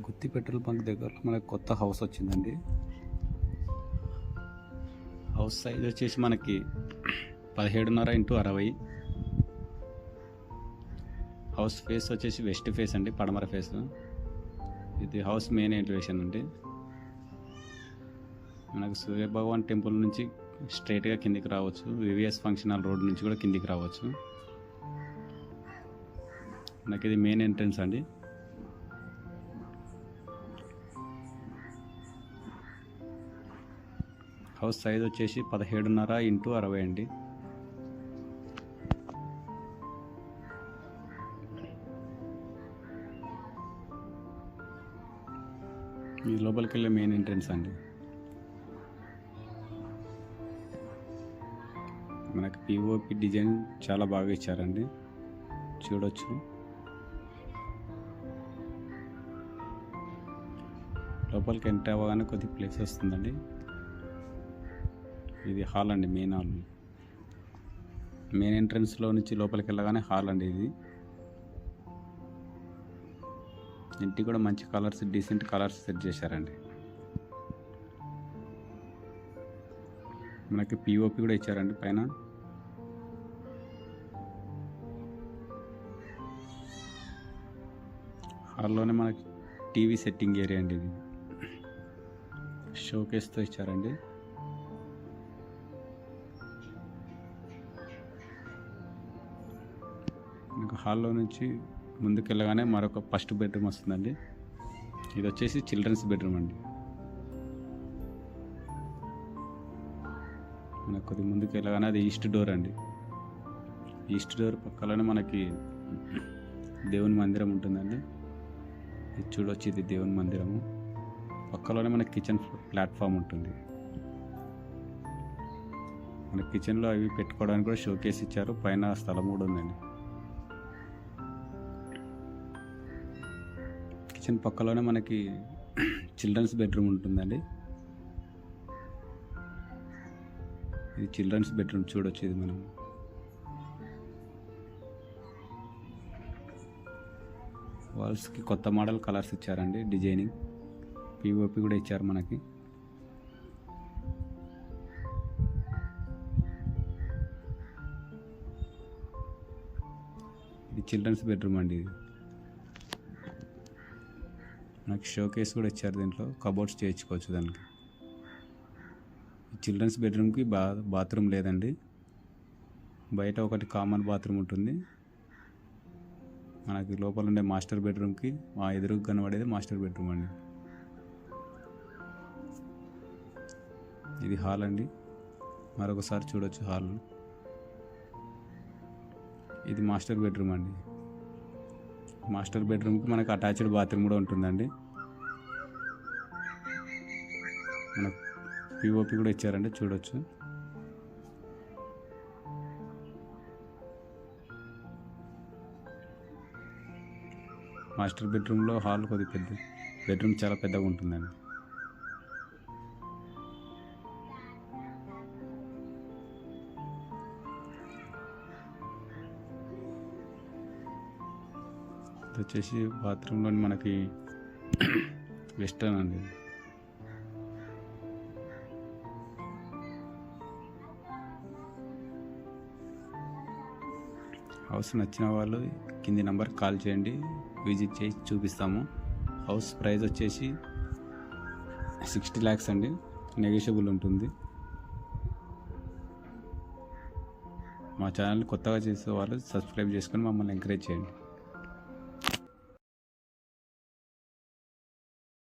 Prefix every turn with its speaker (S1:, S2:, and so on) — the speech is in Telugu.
S1: గుత్తి పెట్రోల్ బంక్ దగ్గర మనకు కొత్త హౌస్ వచ్చిందండి. హౌస్ సైజ్ వచ్చేసి మనకి 17.5x60. హౌస్ ఫేస్ వచ్చేసి వెస్ట్ ఫేస్ అండి, పడమర ఫేస్. ఇది హౌస్ మెయిన్ ఎలివేషన్ అండి. మనకు సూర్యభగవాన్ టెంపుల్ నుంచి స్ట్రైట్గా కిందికి రావచ్చు. వివిఎస్ ఫంక్షన్ హాల్ రోడ్ నుంచి కూడా కిందికి రావచ్చు. మనకి ఇది మెయిన్ ఎంట్రన్స్ అండి. హౌస్ సైజ్ వచ్చేసి 17.5x60 అండి. ఈ లోపలికి వెళ్ళే మెయిన్ ఎంట్రన్స్ అండి. మనకి పిఓపి డిజైన్ చాలా బాగా ఇచ్చారండి, చూడొచ్చు. లోపలికి ఎంటర్ అవ్వగానే కొద్ది ప్లేస్ వస్తుందండి. ఇది హాల్ అండి, మెయిన్ హాల్. మెయిన్ ఎంట్రన్స్లో నుంచి లోపలికి వెళ్ళగానే హాల్ అండి ఇది. ఇంటికి కూడా మంచి కలర్స్, డీసెంట్ కలర్స్ సెట్ చేశారండి. మనకి పిఓపి కూడా ఇచ్చారండి పైన. హాల్లోనే మనకి టీవీ సెట్టింగ్ ఏరియా అండి. ఇది షోకేస్తో ఇచ్చారండి. మనకు హాల్లో నుంచి ముందుకు వెళ్ళగానే మరొక ఫస్ట్ బెడ్రూమ్ వస్తుందండి. ఇది వచ్చేసి చిల్డ్రన్స్ బెడ్రూమ్ అండి. మనకు కొద్ది ముందుకు వెళ్ళగానే అది ఈస్ట్ డోర్ అండి. ఈస్ట్ డోర్ పక్కలోనే మనకి దేవుని మందిరం ఉంటుందండి. ఇది చూడొచ్చు, ఇది దేవుని మందిరము. పక్కలోనే మనకి కిచెన్ ప్లాట్ఫామ్ ఉంటుంది. మన కిచెన్లో అవి పెట్టుకోవడానికి కూడా షోకేస్ ఇచ్చారు. పైన స్థలం కూడా ఉందండి. కిచెన్ పక్కలోనే మనకి చిల్డ్రన్స్ బెడ్రూమ్ ఉంటుందండి. ఇది చిల్డ్రన్స్ బెడ్రూమ్ చూడొచ్చు. ఇది మనం వాల్స్కి కొత్త మోడల్ కలర్స్ ఇచ్చారండి, డిజైనింగ్. పిఓపి కూడా ఇచ్చారు మనకి. ఇది చిల్డ్రన్స్ బెడ్రూమ్ అండి. ఇది మనకి షోకేస్ కూడా ఇచ్చారు. దీంట్లో కబోర్డ్స్ చేయించుకోవచ్చు దానికి. చిల్డ్రన్స్ బెడ్రూమ్కి బాత్రూమ్ లేదండి. బయట ఒకటి కామన్ బాత్రూమ్ ఉంటుంది. మనకి లోపల ఉండే మాస్టర్ బెడ్రూమ్కి మా ఎదురుగా కనబడేది మాస్టర్ బెడ్రూమ్ అండి. ఇది హాల్ అండి. మరొకసారి చూడొచ్చు హాల్. ఇది మాస్టర్ బెడ్రూమ్ అండి. మాస్టర్ బెడ్రూమ్కి మనకు అటాచ్డ్ బాత్రూమ్ కూడా ఉంటుందండి. మనకు పిఓపి కూడా ఇచ్చారండి, చూడొచ్చు. మాస్టర్ బెడ్రూమ్లో హాల్ కొద్ది పెద్ద బెడ్రూమ్, చాలా పెద్దగా ఉంటుందండి. ఇది వచ్చేసి బాత్రూంలో మనకి వెస్టర్న్ అండి. హౌస్ నచ్చిన వాళ్ళు కింది నెంబర్కి కాల్ చేయండి, విజిట్ చేసి చూపిస్తాము. హౌస్ ప్రైస్ వచ్చేసి 60 lakhs అండి, నెగోషియబుల్ ఉంటుంది. మా ఛానల్ కొత్తగా చేసే వాళ్ళు సబ్స్క్రైబ్ చేసుకొని మమ్మల్ని ఎంకరేజ్ చేయండి.